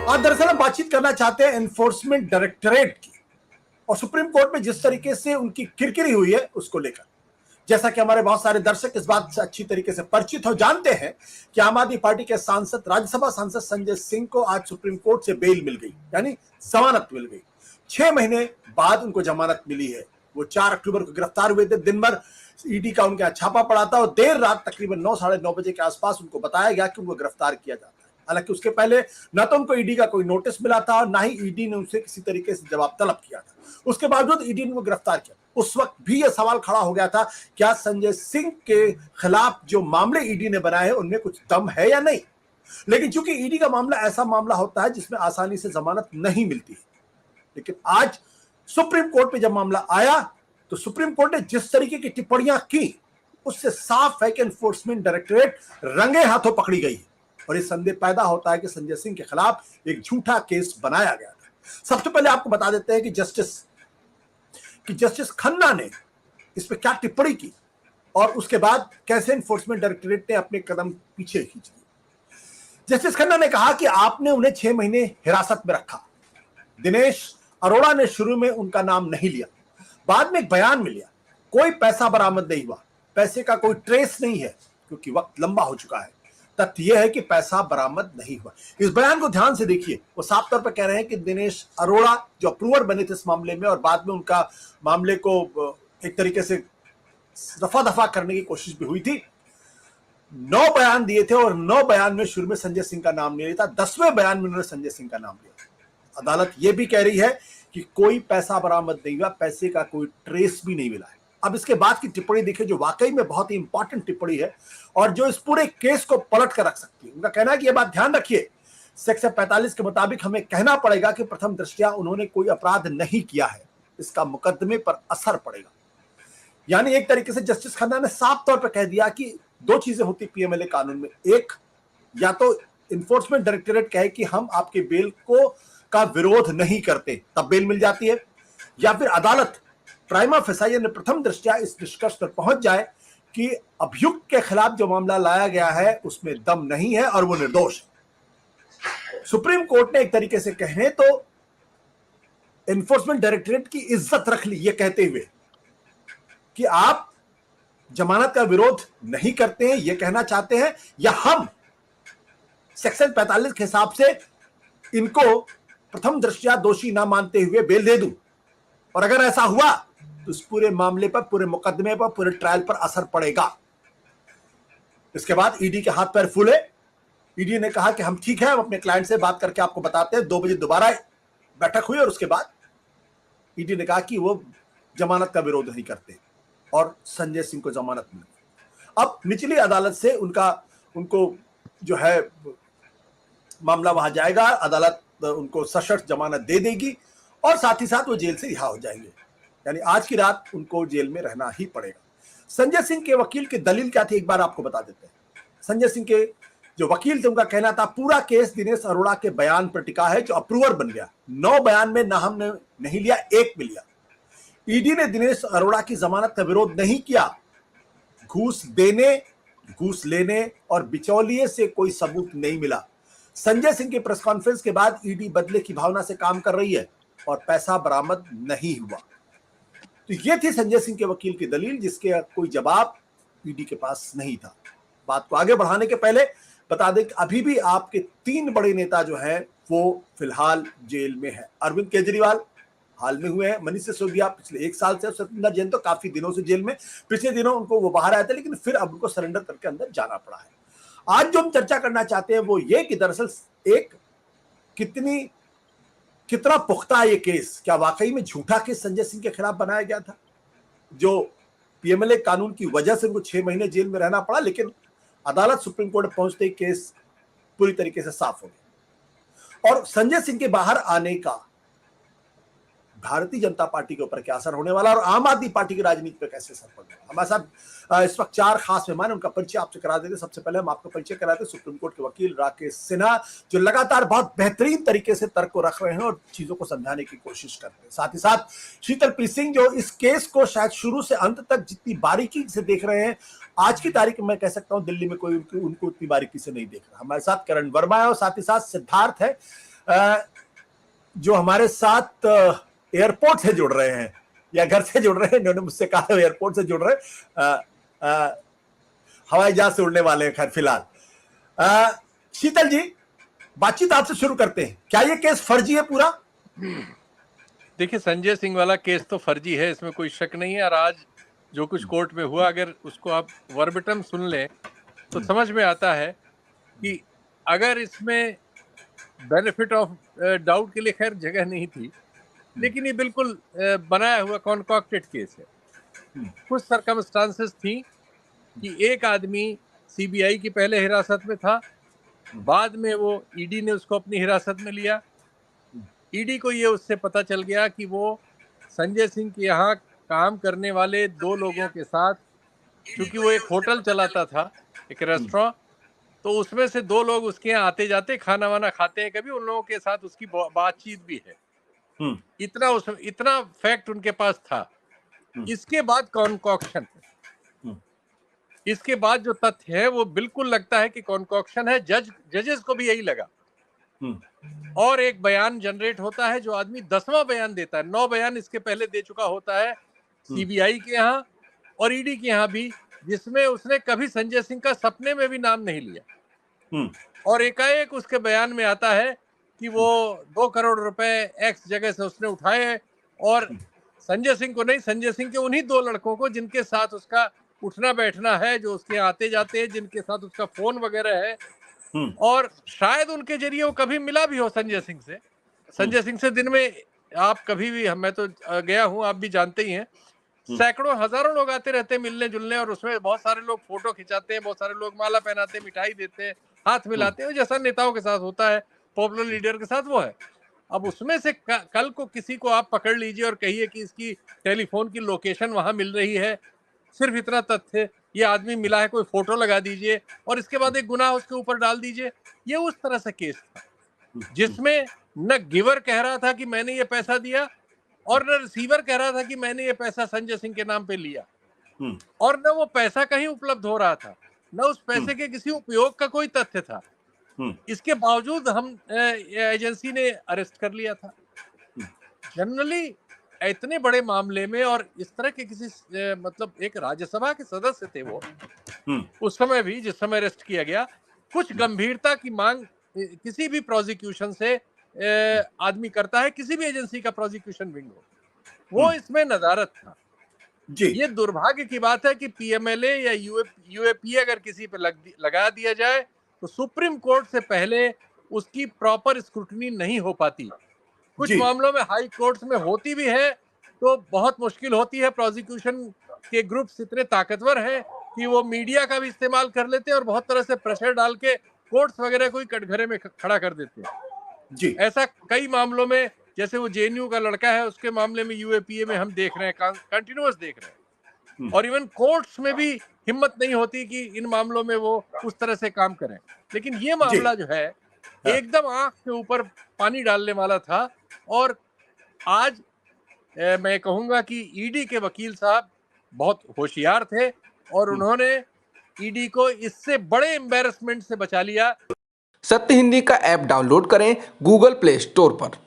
आज दरअसल हम बातचीत करना चाहते हैं एनफोर्समेंट डायरेक्टरेट की और सुप्रीम कोर्ट में जिस तरीके से उनकी किरकिरी हुई है उसको लेकर। जैसा कि हमारे बहुत सारे दर्शक इस बात से अच्छी तरीके से परिचित हो जानते हैं कि आम आदमी पार्टी के सांसद राज्यसभा सांसद संजय सिंह को आज सुप्रीम कोर्ट से बेल मिल गई, यानी जमानत मिल गई। 6 महीने बाद उनको जमानत मिली है। वो 4 अक्टूबर को गिरफ्तार हुए थे। दिन भर ईडी का उनके छापा पड़ा था और देर रात तकरीबन 9 साढ़े 9 बजे के आसपास उनको बताया गया कि उनको गिरफ्तार किया जाता है। हालांकि उसके पहले न तो उनको ईडी का कोई नोटिस मिला था और ना ही ईडी ने उनसे किसी तरीके से जवाब तलब किया था। उसके बावजूद ईडी ने वो गिरफ्तार किया। उस वक्त भी यह सवाल खड़ा हो गया था, क्या संजय सिंह के खिलाफ जो मामले ईडी ने बनाए हैं उनमें कुछ दम है या नहीं। लेकिन चूंकि ईडी का मामला ऐसा मामला होता है जिसमें आसानी से जमानत नहीं मिलती है। लेकिन आज सुप्रीम कोर्ट में जब मामला आया तो सुप्रीम कोर्ट ने जिस तरीके की टिप्पणियां की उससे साफ है कि एनफोर्समेंट डायरेक्टरेट रंगे हाथों पकड़ी गई है और ये संदेह पैदा होता है कि संजय सिंह के खिलाफ एक झूठा केस बनाया गया था। सबसे पहले आपको बता देते हैं कि जस्टिस खन्ना ने इस पर क्या टिप्पणी की और उसके बाद कैसे एनफोर्समेंट डायरेक्टरेट ने अपने कदम पीछे खींच लिए। जस्टिस खन्ना ने कहा कि आपने उन्हें 6 महीने हिरासत में रखा। दिनेश अरोड़ा ने शुरू में उनका नाम नहीं लिया, बाद में एक बयान में लिया। कोई पैसा बरामद नहीं हुआ, पैसे का कोई ट्रेस नहीं है क्योंकि वक्त लंबा हो चुका है। तथ्य यह है कि पैसा बरामद नहीं हुआ। इस बयान को ध्यान से देखिए। वो साफ तौर पर कह रहे हैं कि दिनेश अरोड़ा जो अप्रूवर बने थे इस मामले में और बाद में उनका मामले को एक तरीके से रफा दफा करने की कोशिश भी हुई थी। 9 बयान दिए थे और 9 बयान में शुरू में संजय सिंह का नाम नहीं लिया था। 10वें बयान में उन्होंने संजय सिंह का नाम लिया। अदालत यह भी कह रही है कि कोई पैसा बरामद नहीं हुआ, पैसे का कोई ट्रेस भी नहीं मिला है। अब इसके बाद की टिप्पणी देखिए जो वाकई में बहुत ही इंपॉर्टेंट टिप्पणी है और जो इस पूरे केस को पलट कर रख सकती है। उनका कहना है कि यह बात ध्यान रखिए, सेक्शन 45 के मुताबिक हमें कहना पड़ेगा कि प्रथम दृष्टया उन्होंने कोई अपराध नहीं किया है, इसका मुकदमे पर असर पड़ेगा। यानी एक तरीके से जस्टिस खन्ना ने साफ तौर पर कह दिया कि 2 चीजें होती पीएमएलए कानून में। एक, या तो इन्फोर्समेंट डायरेक्टरेट कहे कि हम आपके बेल का विरोध नहीं करते, तब बेल मिल जाती है, या फिर अदालत प्राइमा फेसाई यानी प्रथम दृष्टया इस निष्कर्ष पर पहुंच जाए कि अभियुक्त के खिलाफ जो मामला लाया गया है उसमें दम नहीं है और वो निर्दोष है। सुप्रीम कोर्ट ने एक तरीके से कहें तो एनफोर्समेंट डायरेक्टरेट की इज्जत रख ली ये कहते हुए कि आप जमानत का विरोध नहीं करते हैं, ये कहना चाहते हैं, या हम सेक्शन 45 के हिसाब से इनको प्रथम दृष्टया दोषी ना मानते हुए बेल दे दूं। और अगर ऐसा हुआ तो इस पूरे मामले पर, पूरे मुकदमे पर, पूरे ट्रायल पर असर पड़ेगा। इसके बाद ईडी के हाथ पैर फूले। ईडी ने कहा कि हम ठीक है, हम अपने क्लाइंट से बात करके आपको बताते हैं। 2 बजे दोबारा बैठक हुई और उसके बाद ईडी ने कहा कि वो जमानत का विरोध नहीं करते और संजय सिंह को जमानत मिली। अब निचली अदालत से उनको जो है मामला वहां जाएगा, अदालत उनको सशर्त जमानत दे देगी और साथ ही साथ वो जेल से रिहा हो जाएंगे। यानी आज की रात उनको जेल में रहना ही पड़ेगा। संजय सिंह के वकील की दलील क्या थी एक बार आपको बता देते हैं। संजय सिंह के जो वकील थे उनका कहना था पूरा केस दिनेश अरोड़ा के बयान पर टिका है जो अप्रूवर बन गया। 9 बयान में ना हमने नहीं लिया, 1 में लिया। ईडी ने दिनेश अरोड़ा की जमानत का विरोध नहीं किया। घूस देने, घूस लेने और बिचौलिए से कोई सबूत नहीं मिला। संजय सिंह की प्रेस कॉन्फ्रेंस के बाद ईडी बदले की भावना से काम कर रही है और पैसा बरामद नहीं हुआ। तो यह थी संजय सिंह के वकील की दलील जिसके कोई जवाब ईडी के पास नहीं था। बात को आगे बढ़ाने के पहले बता दें कि अभी भी आपके 3 बड़े नेता जो हैं वो फिलहाल जेल में है। अरविंद केजरीवाल हाल में हुए हैं, मनीष सिसोदिया पिछले 1 साल से, सत्येंद्र जैन तो काफी दिनों से जेल में। पिछले दिनों उनको वो बाहर आए थे लेकिन फिर अब उनको सरेंडर करके अंदर जाना पड़ा है। आज जो हम चर्चा करना चाहते हैं वो ये कि दरअसल एक कितना पुख्ता है ये केस। क्या वाकई में झूठा केस संजय सिंह के खिलाफ बनाया गया था जो पीएमएलए कानून की वजह से उनको 6 महीने जेल में रहना पड़ा, लेकिन अदालत सुप्रीम कोर्ट पहुंचते ही केस पूरी तरीके से साफ हो गया। और संजय सिंह के बाहर आने का भारतीय जनता पार्टी के ऊपर क्या असर होने वाला और आम आदमी पार्टी की राजनीति पर कैसे असर पड़ रहा है। हमारे साथ इस वक्त 4 खास मेहमान, उनका परिचय आपसे करा देते। सबसे पहले हम आपका परिचय कराते हैं सुप्रीम कोर्ट के वकील राकेश सिन्हा, जो लगातार बहुत बेहतरीन तरीके से तर्क को रख रहे हैं और चीजों को समझाने की कोशिश करते हैं। साथ ही साथ शीतल पी सिंह, जो इस केस को शायद शुरू से अंत तक जितनी बारीकी से देख रहे हैं, आज की तारीख में मैं कह सकता हूं दिल्ली में कोई उनको उतनी बारीकी से नहीं देख रहा। हमारे साथ करण वर्मा है और साथ ही साथ सिद्धार्थ है, जो हमारे साथ एयरपोर्ट से जुड़ रहे हैं या घर से जुड़ रहे हैं, इन्होंने मुझसे कहा एयरपोर्ट से जुड़ रहे हैं, हवाई जहाज से उड़ने वाले हैं। खैर फिलहाल शीतल जी, बातचीत आपसे शुरू करते हैं। क्या ये केस फर्जी है पूरा? देखिए, संजय सिंह वाला केस तो फर्जी है, इसमें कोई शक नहीं है। और आज जो कुछ कोर्ट में हुआ, अगर उसको आप वर्बटम सुन लें तो समझ में आता है कि अगर इसमें बेनिफिट ऑफ डाउट के लिए खैर जगह नहीं थी, लेकिन ये बिल्कुल बनाया हुआ कॉन्कॉक्टेड केस है। कुछ सर्कमस्टांसेस थी कि एक आदमी सीबीआई की पहले हिरासत में था, बाद में वो ईडी ने उसको अपनी हिरासत में लिया। ईडी को ये उससे पता चल गया कि वो संजय सिंह के यहाँ काम करने वाले 2 लोगों के साथ, क्योंकि वो एक होटल चलाता था, एक रेस्टोरेंट, तो उसमें से 2 लोग उसके यहाँ आते जाते खाना वाना खाते हैं कभी, उन लोगों के साथ उसकी बातचीत भी है। इतना फैक्ट उनके पास था। इसके बाद कॉन्कॉक्शन, इसके बाद जो तथ्य है वो बिल्कुल लगता है कि कॉन्कॉक्शन है। जजेस को भी यही लगा। और एक बयान जनरेट होता है, जो आदमी 10वां बयान देता है। 9 बयान इसके पहले दे चुका होता है सीबीआई के यहाँ और ईडी के यहाँ भी, जिसमें उसने कभी संजय सिंह का सपने में भी नाम नहीं लिया। और एकाएक उसके बयान में आता है कि वो 2 करोड़ रुपए एक्स जगह से उसने उठाए, और संजय सिंह को नहीं, संजय सिंह के उन्हीं 2 लड़कों को जिनके साथ उसका उठना बैठना है, जो उसके आते जाते हैं, जिनके साथ उसका फोन वगैरह है, और शायद उनके जरिए वो कभी मिला भी हो संजय सिंह से। संजय सिंह से दिन में आप कभी भी, मैं तो गया हूं, आप भी जानते ही हैं, सैकड़ों हजारों लोग आते रहते हैं मिलने जुलने, और उसमें बहुत सारे लोग फोटो खिंचाते हैं, बहुत सारे लोग माला पहनाते हैं, मिठाई देते हैं, हाथ मिलाते हैं, जैसा नेताओं के साथ होता है, पॉपुलर लीडर के साथ वो है। अब उसमें से कल को किसी को आप पकड़ लीजिए और कहिए कि इसकी टेलीफोन की लोकेशन वहां मिल रही है, सिर्फ इतना तथ्य, ये आदमी मिला है, कोई फोटो लगा दीजिए और इसके बाद एक गुनाह उसके ऊपर डाल दीजिए। ये उस तरह से केस था जिसमें न गिवर कह रहा था कि मैंने ये पैसा दिया, और न रिसीवर कह रहा था कि मैंने ये पैसा संजय सिंह के नाम पे लिया, और न वो पैसा कहीं उपलब्ध हो रहा था, न उस पैसे के किसी उपयोग का कोई तथ्य था। इसके बावजूद हम एजेंसी ने अरेस्ट कर लिया था। जनरली इतने बड़े मामले में, और इस तरह के किसी मतलब एक राज्यसभा के सदस्य थे वो उस समय भी, जिस समय अरेस्ट किया गया, कुछ गंभीरता की मांग किसी भी प्रोसिक्यूशन से आदमी करता है, किसी भी एजेंसी का प्रोसिक्यूशन विंग हो, वो इसमें नजारत था जी। ये दुर्भाग्य की बात है कि पीएमएलए या यूएपीए अगर किसी पे लगा दिया जाए तो सुप्रीम कोर्ट से पहले उसकी प्रॉपर स्क्रूटनी नहीं हो पाती। कुछ मामलों में हाई कोर्ट्स में होती भी है तो बहुत मुश्किल होती है। प्रोसिक्यूशन के ग्रुप्स इतने ताकतवर हैं कि वो मीडिया का भी इस्तेमाल कर लेते हैं और बहुत तरह से प्रेशर डाल के कोर्ट्स वगैरह को ही कटघरे में खड़ा कर देते हैं जी। ऐसा कई मामलों में, जैसे वो जेएनयू का लड़का है, उसके मामले में यूएपीए में हम देख रहे हैं, कंटिन्यूअस देख रहे हैं, और इवन कोर्ट्स में भी हिम्मत नहीं होती कि इन मामलों में वो उस तरह से काम करें। लेकिन ये मामला जो है एकदम आंख के ऊपर पानी डालने वाला था, और आज मैं कहूंगा कि ईडी के वकील साहब बहुत होशियार थे और उन्होंने ईडी को इससे बड़े एम्बैरेसमेंट से बचा लिया। सत्य हिंदी का ऐप डाउनलोड करें गूगल प्ले स्टोर पर।